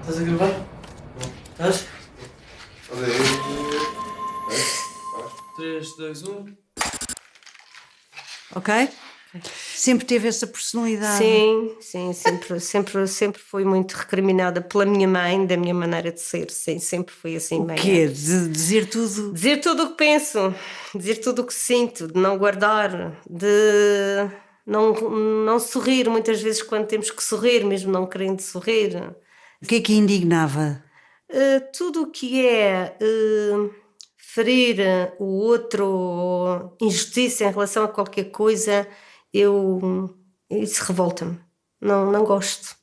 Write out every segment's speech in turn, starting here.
Estás a gravar? Estás? Olha aí. 3, 2, 1. Ok? Sempre teve essa personalidade. Sim, sempre fui muito recriminada pela minha mãe, da minha maneira de ser, sim, sempre fui assim. O quê? De dizer tudo? Dizer tudo o que penso, dizer tudo o que sinto, de não guardar, de não sorrir muitas vezes quando temos que sorrir, mesmo não querendo sorrir. O que é que a indignava? Tudo o que é ferir o outro, injustiça em relação a qualquer coisa, isso revolta-me. Não gosto.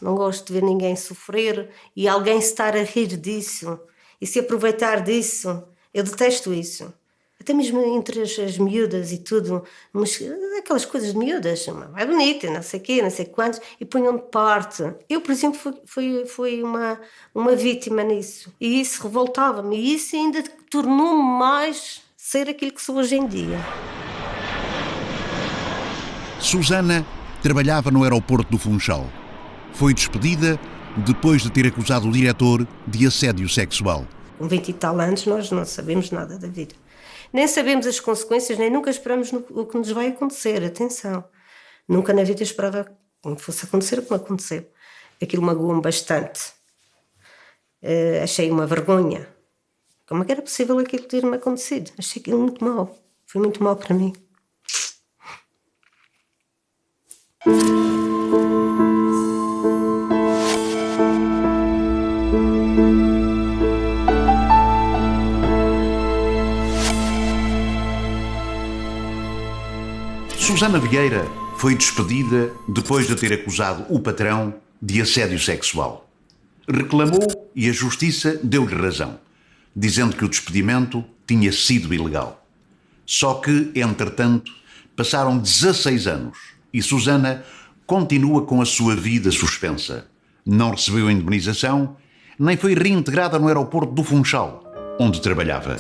Não gosto de ver ninguém sofrer e alguém estar a rir disso e se aproveitar disso. Eu detesto isso. Até mesmo entre as miúdas e tudo, mas aquelas coisas de miúdas, é bonita, não sei o quê, não sei quantos, e punham de parte. Eu, por exemplo, fui uma vítima nisso. E isso revoltava-me. E isso ainda tornou-me mais ser aquilo que sou hoje em dia. Susana trabalhava no aeroporto do Funchal. Foi despedida depois de ter acusado o diretor de assédio sexual. Com 20 e tal anos nós não sabemos nada da vida. Nem sabemos as consequências, nem nunca esperamos o que nos vai acontecer. Atenção, nunca na vida esperava que fosse acontecer o que me aconteceu. Aquilo magoou-me bastante. Achei uma vergonha. Como é que era possível aquilo ter-me acontecido? Achei aquilo muito mau. Foi muito mau para mim. Susana Vieira foi despedida depois de ter acusado o patrão de assédio sexual. Reclamou e a justiça deu-lhe razão, dizendo que o despedimento tinha sido ilegal. Só que, entretanto, passaram 16 anos e Susana continua com a sua vida suspensa. Não recebeu indemnização, nem foi reintegrada no aeroporto do Funchal, onde trabalhava.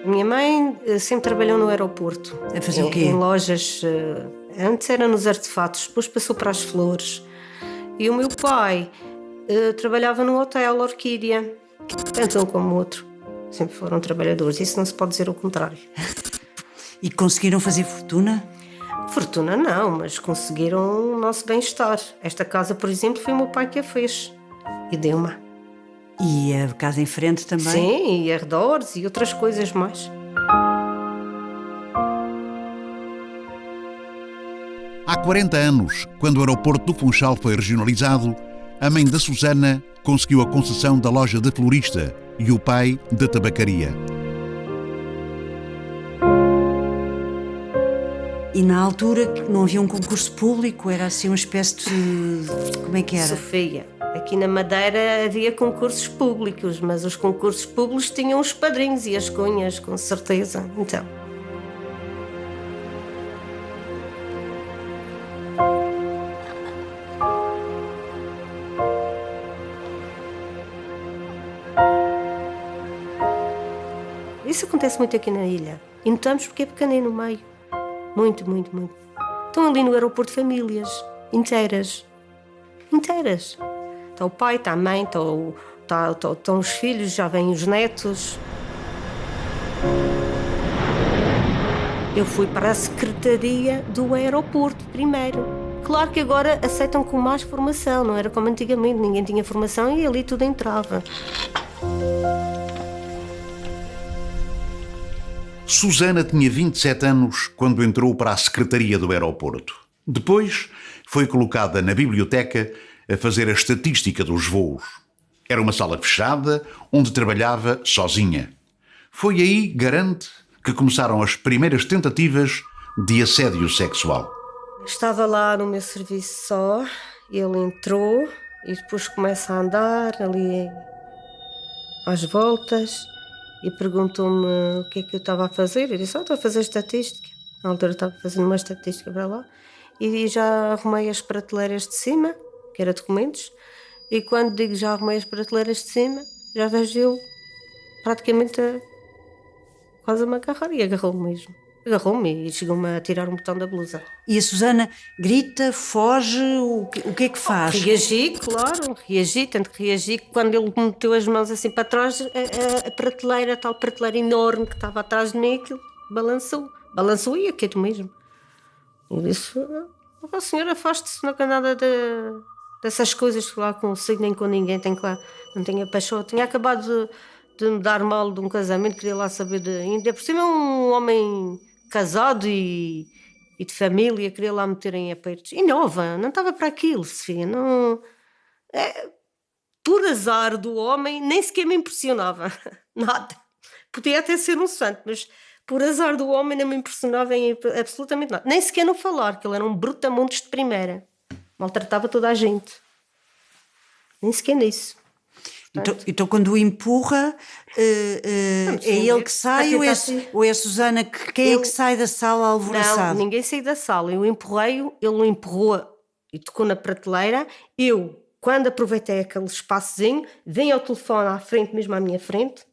A minha mãe sempre trabalhou no aeroporto. A fazer o quê? Em lojas. Antes era nos artefatos, depois passou para as flores. E o meu pai trabalhava no hotel Orquídea. Tanto um como o outro. Sempre foram trabalhadores. Isso não se pode dizer o contrário. E conseguiram fazer fortuna? Fortuna não, mas conseguiram o nosso bem-estar. Esta casa, por exemplo, foi o meu pai que a fez. E deu-me. E a casa em frente também? Sim, e arredores e outras coisas mais. Há 40 anos, quando o aeroporto do Funchal foi regionalizado, a mãe da Susana conseguiu a concessão da loja da florista e o pai da tabacaria. E na altura não havia um concurso público, era assim uma espécie de... Como é que era? Sofia, aqui na Madeira havia concursos públicos, mas os concursos públicos tinham os padrinhos e as cunhas, com certeza. Então. Isso acontece muito aqui na ilha. E notamos porque é pequenino no meio. Muito, muito, muito. Estão ali no aeroporto famílias inteiras. Inteiras. Está o pai, está a mãe, estão os filhos, já vêm os netos. Eu fui para a secretaria do aeroporto primeiro. Claro que agora aceitam com mais formação, não era como antigamente, ninguém tinha formação e ali tudo entrava. Susana tinha 27 anos quando entrou para a secretaria do aeroporto. Depois foi colocada na biblioteca a fazer a estatística dos voos. Era uma sala fechada onde trabalhava sozinha. Foi aí, garante, que começaram as primeiras tentativas de assédio sexual. Estava lá no meu serviço só, ele entrou e depois começa a andar ali às voltas e perguntou-me o que é que eu estava a fazer. Eu disse, estou a fazer estatística. Na altura estava fazendo uma estatística para lá. E já arrumei as prateleiras de cima, que era documentos, e quando digo já arrumei as prateleiras de cima, já vejo eu praticamente quase a me agarrar e agarrou-me mesmo. Agarrou-me e chegou-me a tirar um botão da blusa. E a Susana grita, foge, o que é que faz? Reagi, claro, reagi, tanto que reagi que quando ele me meteu as mãos assim para trás, a prateleira, a tal prateleira enorme que estava atrás de mim, aquilo balançou. Balançou e eu quero mesmo. Eu disse, oh, senhora, afaste-se, não quer nada dessas coisas lá consigo, nem com ninguém, tenho lá, não tenho paixão. Eu tinha acabado de me dar mal de um casamento, queria lá saber de... Ainda por cima é um homem casado e de família, queria lá meter em apertos. E nova, não estava para aquilo, Sofia, não... Por azar do homem, nem sequer me impressionava, nada. Podia até ser um santo, mas por azar do homem não me impressionava em absolutamente nada. Nem sequer no falar, que ele era um brutamontes de primeira. Maltratava toda a gente. Nem sequer nisso. Então quando o empurra, é ele que sai ou é a Susana que... Quem é que sai da sala alvoroçado? Não, ninguém saiu da sala. Eu empurrei-o, ele o empurrou e tocou na prateleira. Eu, quando aproveitei aquele espaçozinho, vim ao telefone à frente, mesmo à minha frente.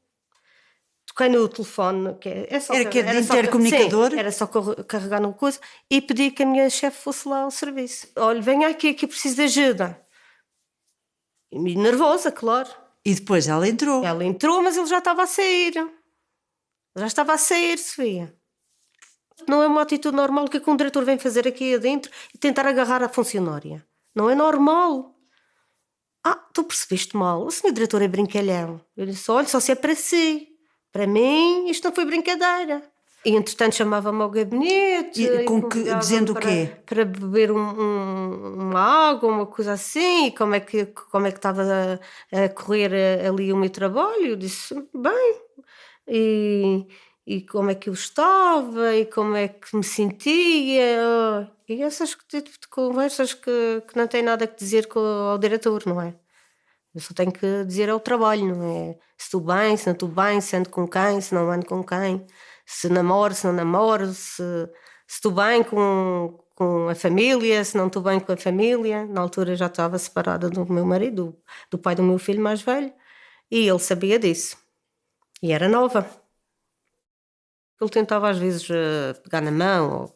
Toquei no telefone, que é só... Era de intercomunicador? Sim, era só carregar numa coisa e pedi que a minha chefe fosse lá ao serviço. Olha, venha aqui que eu preciso de ajuda. E nervosa, claro. E depois ela entrou. Ela entrou, mas ele já estava a sair. Já estava a sair, Sofia. Não é uma atitude normal que um diretor vem fazer aqui adentro e tentar agarrar a funcionária. Não é normal. Tu percebeste mal. O senhor diretor é brincalhão. Eu disse, olha, só se é para si. Para mim, isto não foi brincadeira. E, entretanto, chamava-me ao gabinete. Dizendo o quê? Para beber uma água, uma coisa assim. E como é que estava a correr ali o meu trabalho. Eu disse, bem. E como é que eu estava. E como é que me sentia. E essas tipo de conversas que não têm nada a dizer ao diretor, não é? Eu só tenho que dizer ao trabalho, não é? Se estou bem, se não estou bem, se ando com quem, se não ando com quem, se namoro, se não namoro, se estou bem com a família, se não estou bem com a família. Na altura já estava separada do meu marido, do pai do meu filho mais velho, e ele sabia disso. E era nova. Ele tentava às vezes pegar na mão,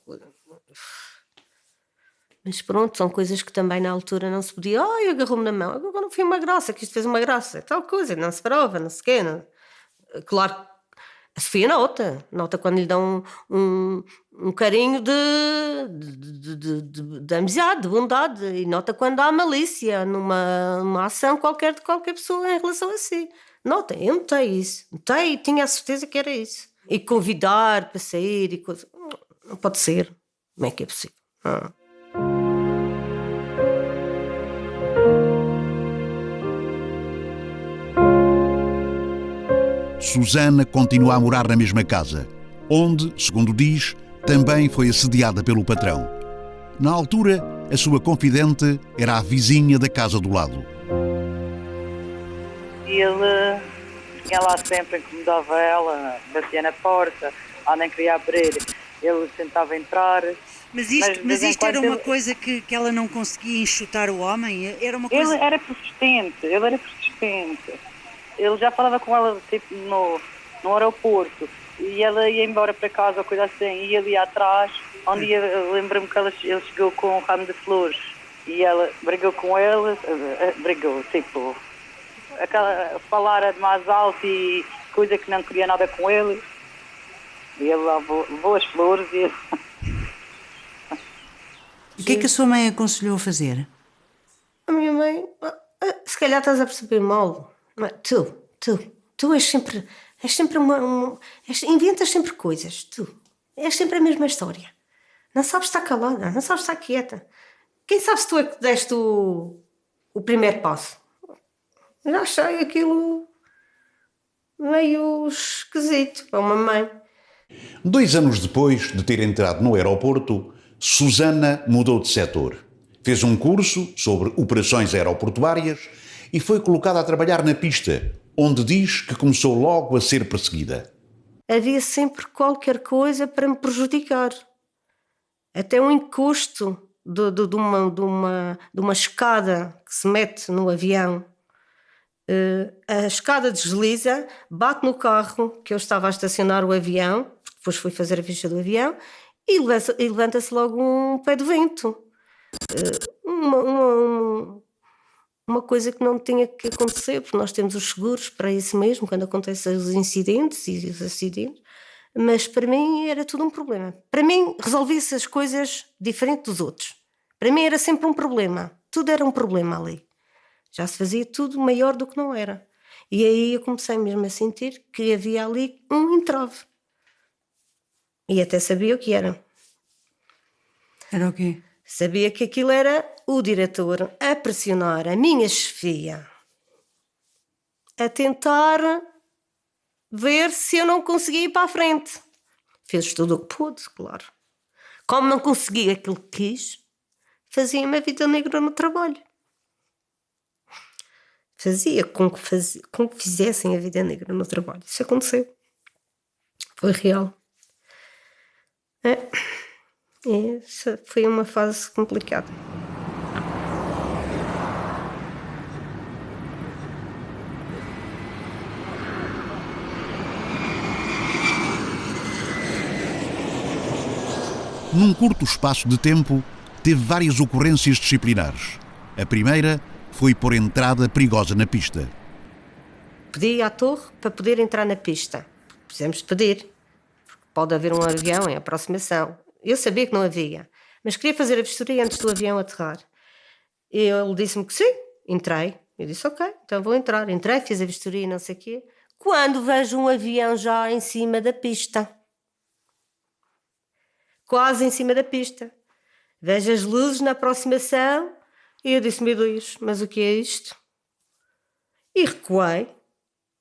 mas pronto, são coisas que também na altura não se podia. Agarrou-me na mão. Agora não foi uma graça, que isto fez uma graça. Tal coisa, não se prova, não se quer. Não. Claro, a Sofia nota quando lhe dão um carinho de amizade, de bondade. E nota quando há malícia numa ação qualquer de qualquer pessoa em relação a si. Nota, eu notei isso. Notei e tinha a certeza que era isso. E convidar para sair e coisa. Não pode ser. Como é que é possível? Susana continua a morar na mesma casa, onde, segundo diz, também foi assediada pelo patrão. Na altura, a sua confidente era a vizinha da casa do lado. Ele vinha lá sempre, incomodava ela, batia na porta, ela nem queria abrir, ele tentava entrar. Mas isto era uma coisa que ela não conseguia enxutar o homem? Era uma coisa... Ele era persistente. Ele já falava com ela tipo, no aeroporto e ela ia embora para casa ou coisa assim, e ele ia atrás. Um dia lembro-me que ele chegou com um ramo de flores e ela brigou com ele, tipo, falar mais alto e coisa que não queria nada com ele. E ele levou as flores e... O que é que a sua mãe aconselhou a fazer? A minha mãe, se calhar estás a perceber mal. Tu és sempre inventas sempre coisas, tu. És sempre a mesma história. Não sabes estar calada, não sabes estar quieta. Quem sabe se tu é que deste o primeiro passo? Já achei aquilo meio esquisito para uma mãe. 2 anos depois de ter entrado no aeroporto, Susana mudou de setor. Fez um curso sobre operações aeroportuárias e foi colocada a trabalhar na pista, onde diz que começou logo a ser perseguida. Havia sempre qualquer coisa para me prejudicar. Até um encosto de uma escada que se mete no avião. A escada desliza, bate no carro que eu estava a estacionar o avião, depois fui fazer a ficha do avião, e levanta-se logo um pé de vento. Uma coisa que não tinha que acontecer, porque nós temos os seguros para isso mesmo, quando acontecem os incidentes e os acidentes, mas para mim era tudo um problema. Para mim resolvia-se as coisas diferente dos outros. Para mim era sempre um problema, tudo era um problema ali. Já se fazia tudo maior do que não era. E aí eu comecei mesmo a sentir que havia ali um entrave. E até sabia o que era. Era o quê? Sabia que aquilo era o diretor a pressionar a minha chefia, a tentar ver se eu não conseguia ir para a frente. Fez tudo o que pôde, claro. Como não conseguia aquilo que quis, fazia-me a vida negra no trabalho. Fazia com que fizessem a vida negra no trabalho. Isso aconteceu. Foi real. Essa foi uma fase complicada. Num curto espaço de tempo, teve várias ocorrências disciplinares. A primeira foi por entrada perigosa na pista. Pedi à torre para poder entrar na pista. Precisamos de pedir. Porque pode haver um avião em aproximação. Eu sabia que não havia, mas queria fazer a vistoria antes do avião aterrar. Ele disse-me que sim, entrei. Eu disse, ok, então vou entrar. Entrei, fiz a vistoria e não sei o quê. Quando vejo um avião já em cima da pista. Quase em cima da pista. Vejo as luzes na aproximação e eu disse, meu Deus, mas o que é isto? E recuei,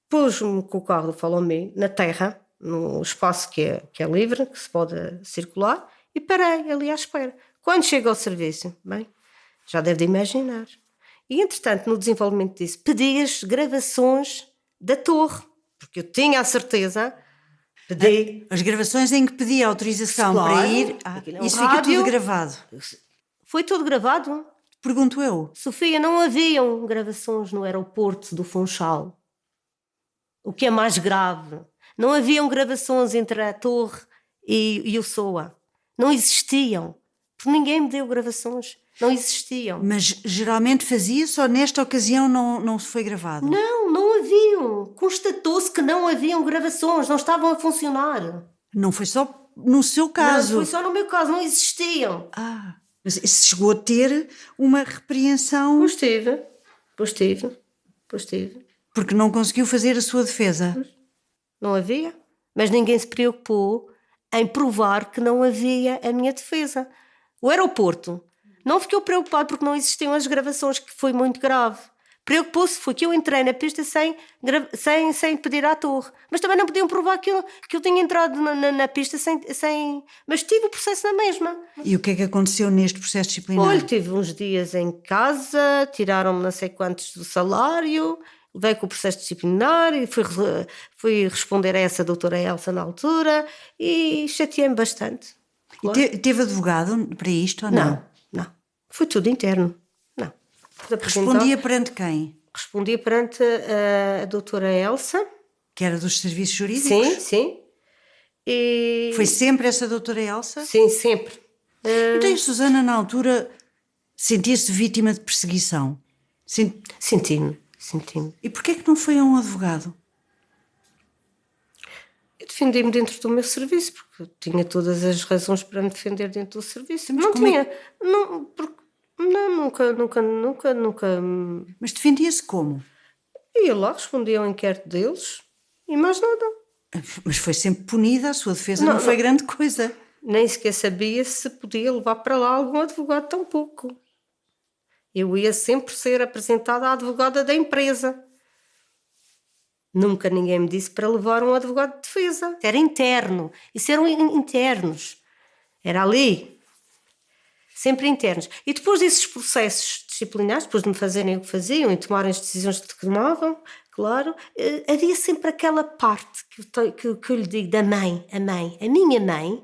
pus-me com o carro do Follow Me na terra, no espaço que é livre, que se pode circular, e parei ali à espera. Quando chego ao serviço, bem, já deve de imaginar. E, entretanto, no desenvolvimento disso, pedi as gravações da torre, porque eu tinha a certeza, pedi. As gravações em que pedi autorização Claro, para ir... isso fica rádio. tudo gravado. Foi tudo gravado. Pergunto eu. Sofia, não haviam gravações no aeroporto do Funchal. O que é mais grave. Não haviam gravações entre a torre e o SOA. Não existiam. Porque ninguém me deu gravações. Não existiam. Mas geralmente fazia, só nesta ocasião não se foi gravado? Não haviam. Constatou-se que não haviam gravações. Não estavam a funcionar. Não foi só no seu caso? Não, foi só no meu caso. Não existiam. Mas isso chegou a ter uma repreensão... Pois tive. Porque não conseguiu fazer a sua defesa? Não havia. Mas ninguém se preocupou em provar que não havia a minha defesa. O aeroporto não ficou preocupado porque não existiam as gravações, que foi muito grave. Preocupou-se foi que eu entrei na pista sem pedir à torre. Mas também não podiam provar que eu tinha entrado na pista sem... Mas tive o processo na mesma. E o que é que aconteceu neste processo disciplinar? Olha, tive uns dias em casa, tiraram-me não sei quantos do salário, levei com o processo disciplinar e fui responder a essa doutora Elsa na altura e chateei-me bastante. Claro. E teve advogado para isto ou não? Não. Foi tudo interno. Não. Respondia perante quem? Respondia perante a doutora Elsa. Que era dos serviços jurídicos? Sim. E... Foi sempre essa doutora Elsa? Sim, sempre. Então a Susana, na altura, sentia-se vítima de perseguição? Senti-me. E porquê que não foi a um advogado? Eu defendi-me dentro do meu serviço, porque eu tinha todas as razões para me defender dentro do serviço. Mas não como tinha. Nunca. Mas defendia-se como? Ia lá, respondia ao inquérito deles e mais nada. Mas foi sempre punida, a sua defesa não foi grande coisa. Nem sequer sabia se podia levar para lá algum advogado, tão pouco. Eu ia sempre ser apresentada à advogada da empresa. Nunca ninguém me disse para levar um advogado de defesa. Era interno. Isso eram internos. Era ali. Sempre internos. E depois desses processos disciplinares, depois de me fazerem o que faziam e tomarem as decisões que tomavam, claro, havia sempre aquela parte que eu lhe digo da mãe. A minha mãe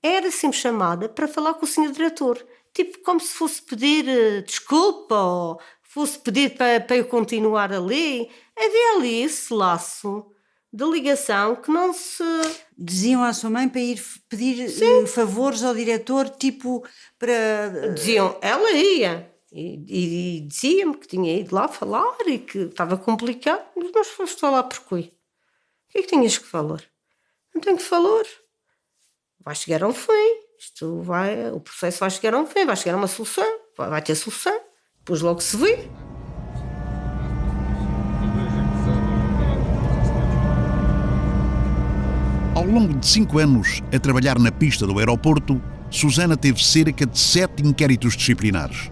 era sempre chamada para falar com o senhor diretor. Tipo, como se fosse pedir desculpa ou fosse pedir para eu continuar ali, havia ali esse laço de ligação que não se... Diziam à sua mãe para ir pedir favores ao diretor, tipo para... Diziam, ela ia. E dizia-me que tinha ido lá falar e que estava complicado. Mas foste falar por quê? O que é que tinhas que falar? Não tenho que falar. Vai chegar ao fim. O processo vai chegar ao fim, vai chegar a uma solução. Vai ter solução. Depois logo se vê. Ao longo de 5 anos a trabalhar na pista do aeroporto, Susana teve cerca de 7 inquéritos disciplinares.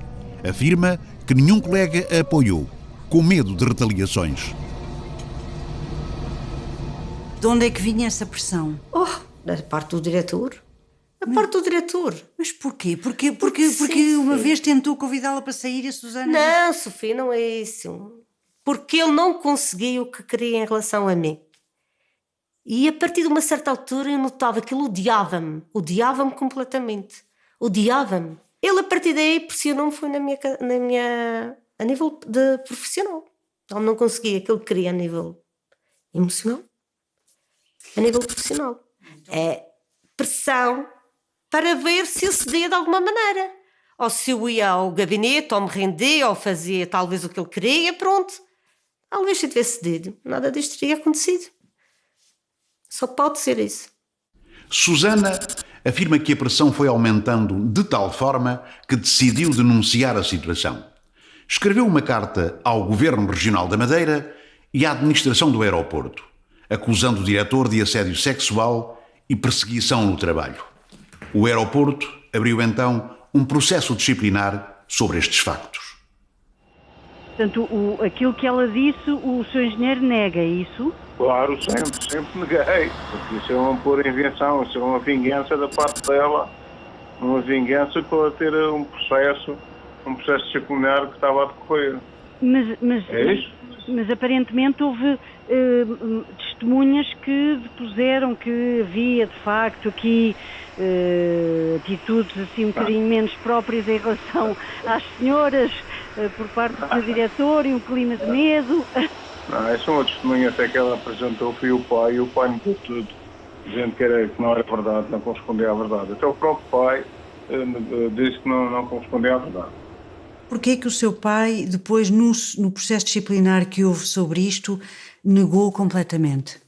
Afirma que nenhum colega a apoiou, com medo de retaliações. De onde é que vinha essa pressão? Da parte do diretor. Da parte do diretor. Mas porquê? Porque uma vez tentou convidá-la para sair e a Susana... Não, Sofia, não é isso. Porque ele não conseguia o que queria em relação a mim. E a partir de uma certa altura eu notava que ele odiava-me completamente, odiava-me. Ele a partir daí pressionou-me foi a nível de profissional. Ele não conseguia aquilo que queria a nível emocional, a nível profissional. É pressão para ver se eu cedia de alguma maneira. Ou se eu ia ao gabinete, ou me rendia, ou fazia talvez o que ele queria, pronto. Talvez se tivesse cedido, nada disto teria acontecido. Só pode ser isso. Susana afirma que a pressão foi aumentando de tal forma que decidiu denunciar a situação. Escreveu uma carta ao Governo Regional da Madeira e à Administração do Aeroporto, acusando o diretor de assédio sexual e perseguição no trabalho. O aeroporto abriu então um processo disciplinar sobre estes factos. Portanto, aquilo que ela disse, o seu engenheiro nega isso? Claro, sempre neguei, porque isso é uma pura invenção, isso é uma vingança da parte dela, uma vingança para ter um processo disciplinar que estava a decorrer. É isso? Mas aparentemente houve testemunhas que depuseram que havia de facto aqui atitudes assim um bocadinho menos próprias em relação às senhoras por parte do diretor e um clima de medo. Não, essa é uma testemunha até que ela apresentou, foi o pai negou tudo, dizendo que não era verdade, não correspondia à verdade. Até o próprio pai disse que não correspondia à verdade. Porquê é que o seu pai, depois no processo disciplinar que houve sobre isto, negou completamente?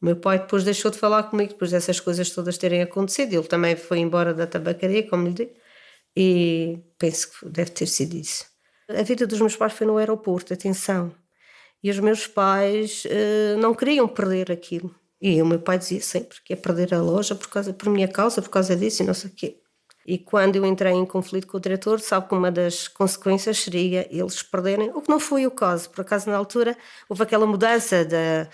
O meu pai depois deixou de falar comigo, depois dessas coisas todas terem acontecido. Ele também foi embora da tabacaria, como lhe disse, e penso que deve ter sido isso. A vida dos meus pais foi no aeroporto, atenção. E os meus pais não queriam perder aquilo. E o meu pai dizia sempre que ia perder a loja por minha causa, por causa disso e não sei o quê. E quando eu entrei em conflito com o diretor, sabe que uma das consequências seria eles perderem, o que não foi o caso. Por acaso, na altura, houve aquela mudança da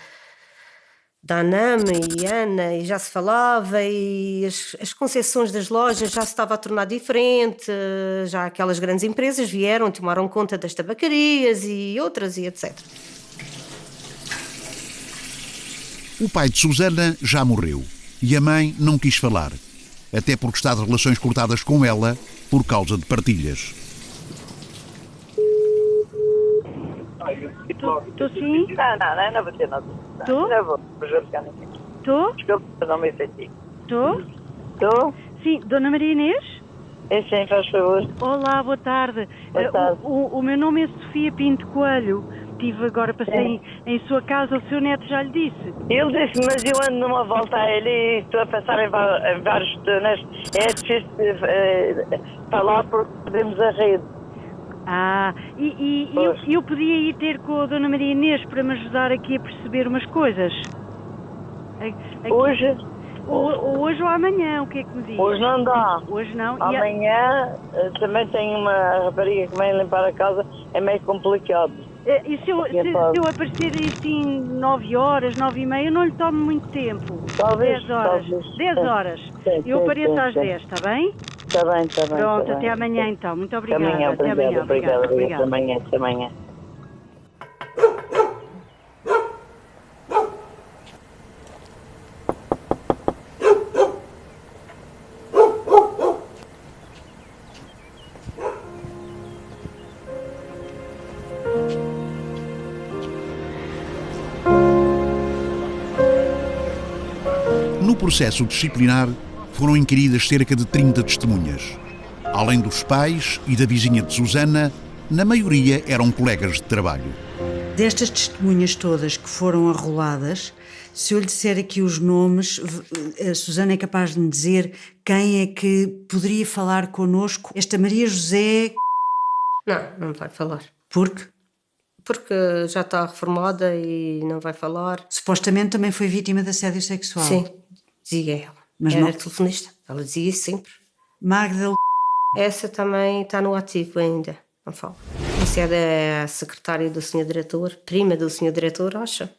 ANAM e Ana, e já se falava, e as concessões das lojas já se estava a tornar diferente, já aquelas grandes empresas vieram, tomaram conta das tabacarias e outras, e etc. O pai de Susana já morreu e a mãe não quis falar, até porque está de relações cortadas com ela por causa de partilhas. Estou sim? Não vou ter nada. Estou? Não vou ficar aqui. Estou? Desculpa, não me senti. Estou? Estou? Sim, Dona Maria Inês? É sim, faz favor. Olá, boa tarde. Boa tarde. O meu nome é Sofia Pinto Coelho. Passei em sua casa, o seu neto já lhe disse. Ele disse, mas eu ando numa volta a ele e estou a pensar em vários túneis. É difícil falar porque perdemos a rede. E eu podia ir ter com a Dona Maria Inês para me ajudar aqui a perceber umas coisas? Hoje? Hoje ou amanhã, o que é que me diz? Hoje não dá. Hoje não? Amanhã também tenho uma rapariga que vem limpar a casa, é meio complicado. E se eu aparecer assim 9 horas, 9 e meia, eu não lhe tomo muito tempo. Talvez. 10 horas. 10 horas. Eu apareço às 10, está bem? Está bem. Pronto, até amanhã então. Muito obrigada. Até amanhã, obrigada. Até amanhã. processo disciplinar foram inquiridas cerca de 30 testemunhas. Além dos pais e da vizinha de Susana, na maioria eram colegas de trabalho. Destas testemunhas todas que foram arroladas, se eu lhe disser aqui os nomes, a Susana é capaz de me dizer quem é que poderia falar connosco? Esta Maria José... Não vai falar. Por quê? Porque já está reformada e não vai falar. Supostamente também foi vítima de assédio sexual. Sim, dizia ela. Mas era não... telefonista. Ela dizia isso sempre. Magda... Essa também está no ativo ainda. Não fala. Isso é da secretária do senhor diretor, prima do senhor diretor, acha?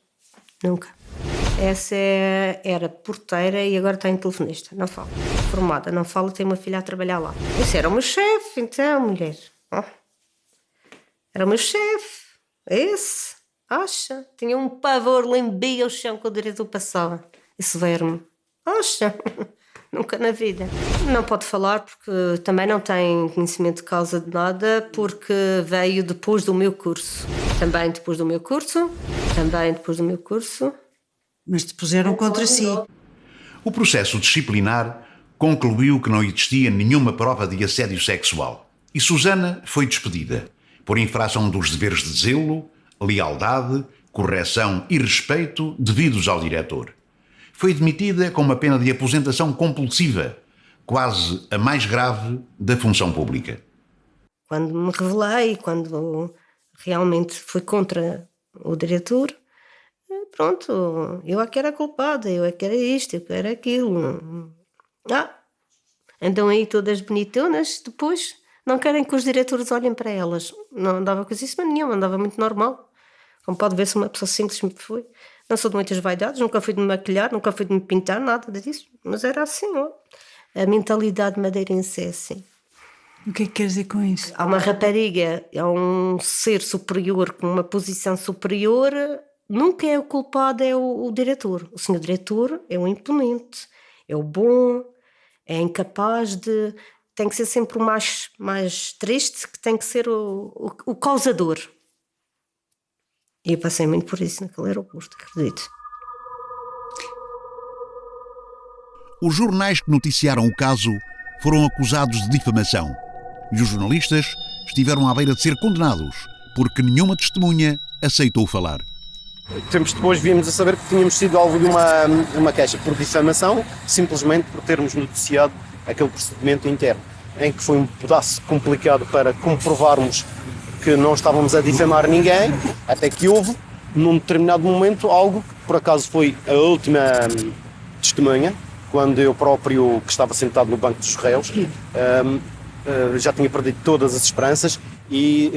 Nunca. Essa era porteira e agora está em telefonista. Não fala. Formada, não fala, tem uma filha a trabalhar lá. Esse era o meu chefe, então, mulher. Era o meu chefe. Esse, acha? Tinha um pavor, lambia o chão quando o diretor passava. Esse verme. Acha? Nunca na vida. Não pode falar porque também não tem conhecimento de causa de nada, porque veio depois do meu curso. Também depois do meu curso. Mas te puseram contra si. O processo disciplinar concluiu que não existia nenhuma prova de assédio sexual e Susana foi despedida por infração dos deveres de zelo, lealdade, correção e respeito devidos ao diretor. Foi demitida com uma pena de aposentação compulsiva, quase a mais grave da função pública. Quando me revelei, quando realmente fui contra o diretor, pronto, eu é que era culpada, eu é que era isto, eu que era aquilo. Andam aí todas bonitonas, depois não querem que os diretores olhem para elas. Não andava coisíssima nenhuma, andava muito normal. Como pode ver, se uma pessoa simples me foi. Não sou de muitas vaidades, nunca fui de me maquilhar, nunca fui de me pintar, nada disso. Mas era assim, ó. A mentalidade madeirense é assim. O que é que quer dizer com isso? Há uma rapariga, é um ser superior com uma posição superior, nunca é o culpado, é o diretor. O senhor diretor é o imponente, é o bom, é incapaz de... Tem que ser sempre o mais triste, que tem que ser o causador. E eu passei muito por isso naquele aeroporto, acredito. Os jornais que noticiaram o caso foram acusados de difamação e os jornalistas estiveram à beira de ser condenados porque nenhuma testemunha aceitou falar. Tempos depois viemos a saber que tínhamos sido alvo de uma queixa por difamação, simplesmente por termos noticiado aquele procedimento interno, em que foi um pedaço complicado para comprovarmos que não estávamos a difamar ninguém, até que houve, num determinado momento, algo que por acaso foi a última testemunha, quando eu próprio, que estava sentado no banco dos réus, já tinha perdido todas as esperanças e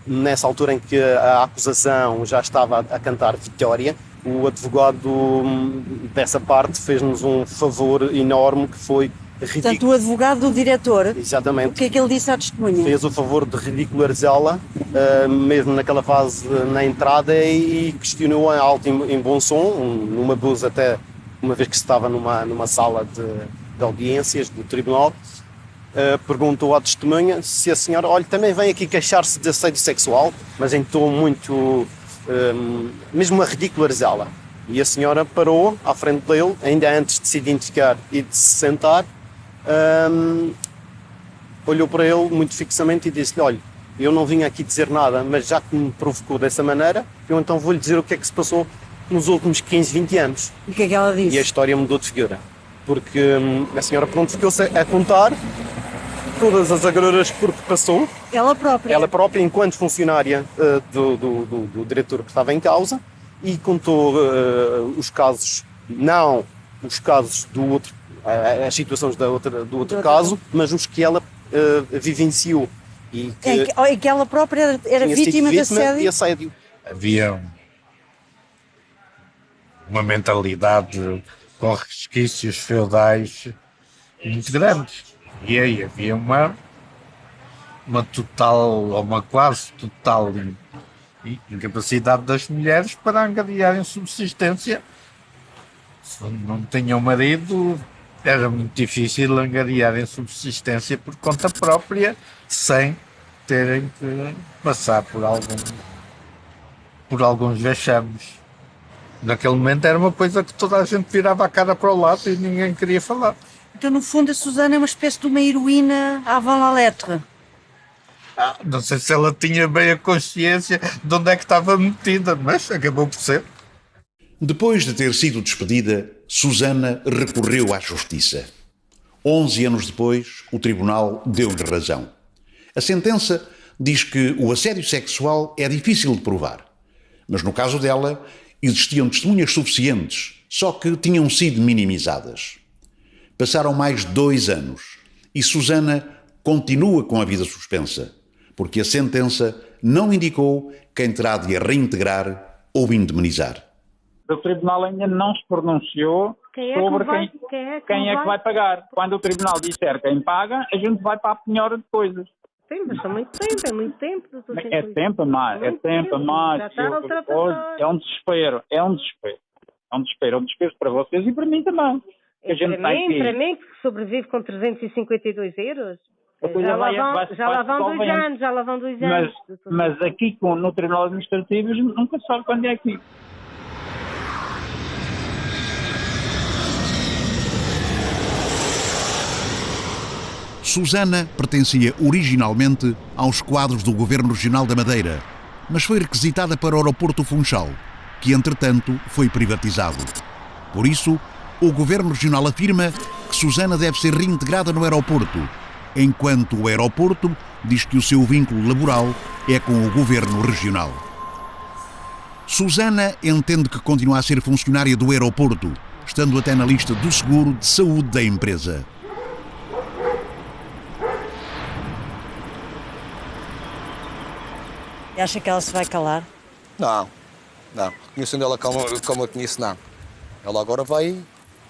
nessa altura em que a acusação já estava a cantar vitória, o advogado dessa parte fez-nos um favor enorme que foi ridículo. Portanto, o advogado do diretor, exatamente, o que é que ele disse à testemunha? Fez o favor de ridicularizá-la, mesmo naquela fase na entrada, e questionou em alto e em bom som, numa blusa até, uma vez que se estava numa sala de audiências do tribunal, perguntou à testemunha se a senhora, olha, também vem aqui queixar-se de assédio sexual, mas em tom muito, mesmo a ridicularizá-la. E a senhora parou à frente dele, ainda antes de se identificar e de se sentar, olhou para ele muito fixamente e disse-lhe, olha, eu não vim aqui dizer nada, mas já que me provocou dessa maneira, eu então vou-lhe dizer o que é que se passou nos últimos 15, 20 anos. E o que é que ela disse? E a história mudou de figura, porque a senhora pronto ficou-se a contar todas as agruras por que passou. Ela própria? Ela própria, enquanto funcionária do diretor que estava em causa, e contou os casos, não os casos do outro, as situações do outro caso, mas os que ela vivenciou. E que ela própria era vítima de assédio? E assédio. Havia uma mentalidade com resquícios feudais muito grandes. E aí havia uma total, ou uma quase total incapacidade das mulheres para angariarem subsistência. Se não tinham marido, era muito difícil angariarem subsistência por conta própria, sem terem que passar por alguns vexames. Naquele momento era uma coisa que toda a gente virava a cara para o lado e ninguém queria falar. Então, no fundo, a Susana é uma espécie de uma heroína avant la lettre. Não sei se ela tinha bem a consciência de onde é que estava metida, mas acabou por ser. Depois de ter sido despedida, Susana recorreu à justiça. 11 anos depois, o tribunal deu-lhe razão. A sentença diz que o assédio sexual é difícil de provar, mas no caso dela existiam testemunhas suficientes, só que tinham sido minimizadas. Passaram mais 2 anos e Susana continua com a vida suspensa, porque a sentença não indicou quem terá de a reintegrar ou indemnizar. O tribunal ainda não se pronunciou sobre quem é que vai pagar. Quando o tribunal disser quem paga, a gente vai para a penhora de coisas. Sim, mas é muito tempo. É tempo a mais. Já está ultrapassado. É um desespero. É um desespero para vocês e para mim também. Para mim, que sobrevive com 352 euros, já lá vão 2 anos. Mas aqui no Tribunal Administrativo nunca se sabe quando é aqui. Susana pertencia originalmente aos quadros do Governo Regional da Madeira, mas foi requisitada para o aeroporto Funchal, que entretanto foi privatizado. Por isso, o Governo Regional afirma que Susana deve ser reintegrada no aeroporto, enquanto o aeroporto diz que o seu vínculo laboral é com o Governo Regional. Susana entende que continua a ser funcionária do aeroporto, estando até na lista do seguro de saúde da empresa. E acha que ela se vai calar? Não. Conhecendo ela como eu conheço, não. Ela agora vai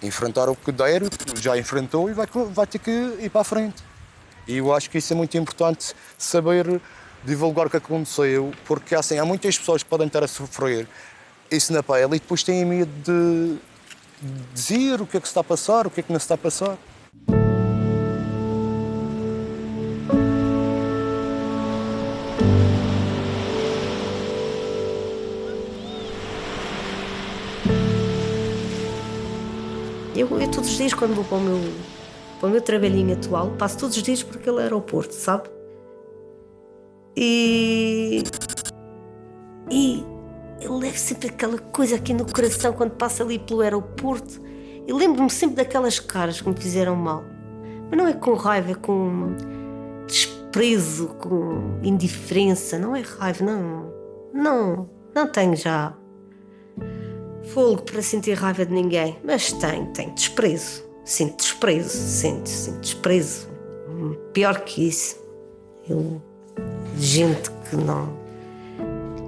enfrentar o poder, já enfrentou e vai ter que ir para a frente. E eu acho que isso é muito importante, saber divulgar o que aconteceu, porque assim, há muitas pessoas que podem estar a sofrer isso na pele e depois têm medo de dizer o que é que se está a passar, o que é que não se está a passar. Eu todos os dias, quando vou para o meu trabalhinho atual, passo todos os dias por aquele aeroporto, sabe? E eu levo sempre aquela coisa aqui no coração quando passo ali pelo aeroporto. E lembro-me sempre daquelas caras que me fizeram mal. Mas não é com raiva, é com desprezo, com indiferença. Não é raiva, não tenho já fôlego para sentir raiva de ninguém, mas tenho desprezo. Sinto desprezo. Pior que isso. Gente que não...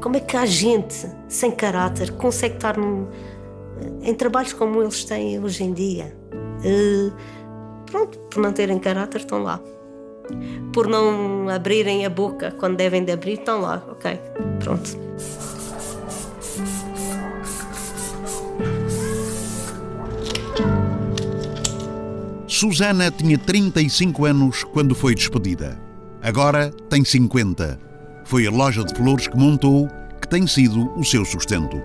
Como é que há gente sem caráter que consegue estar em trabalhos como eles têm hoje em dia? Pronto, por não terem caráter estão lá. Por não abrirem a boca quando devem de abrir, estão lá. Ok, pronto. Susana tinha 35 anos quando foi despedida. Agora tem 50. Foi a loja de flores que montou que tem sido o seu sustento.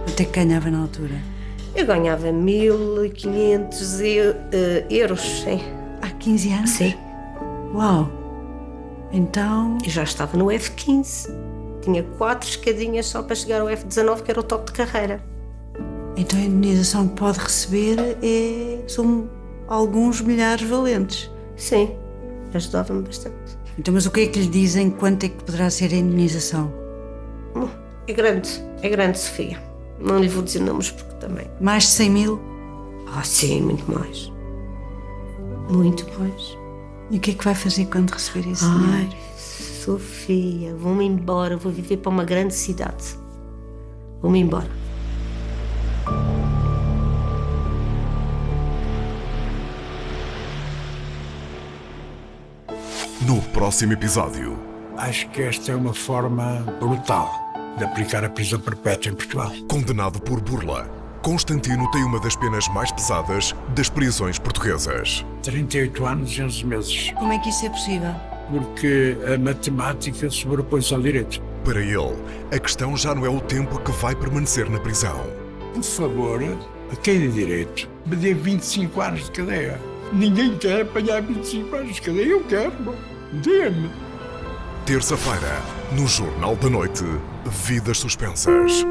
Quanto é que ganhava na altura? Eu ganhava 1.500 euros, sim. Há 15 anos? Sim. Uau! Então... Eu já estava no F15. Tinha 4 escadinhas só para chegar ao F19, que era o top de carreira. Então a indenização que pode receber são alguns milhares valentes. Sim, ajudava-me bastante. Então, mas o que é que lhe dizem? Quanto é que poderá ser a indenização? É grande, Sofia. Não lhe vou dizer números porque também... Mais de 100 mil? Sim, muito mais. Muito mais. E o que é que vai fazer quando receber esse dinheiro? Sofia, vou-me embora, vou viver para uma grande cidade. Vou-me embora. No próximo episódio. Acho que esta é uma forma brutal de aplicar a prisão perpétua em Portugal. Condenado por burla, Constantino tem uma das penas mais pesadas das prisões portuguesas. 38 anos e 11 meses. Como é que isso é possível? Porque a matemática sobrepõe-se ao direito. Para ele, a questão já não é o tempo que vai permanecer na prisão. Por favor, a quem de direito, me dê 25 anos de cadeia. Ninguém quer apanhar 25 anos de cadeia, eu quero, dê-me. Terça-feira, no Jornal da Noite, Vidas Suspensas.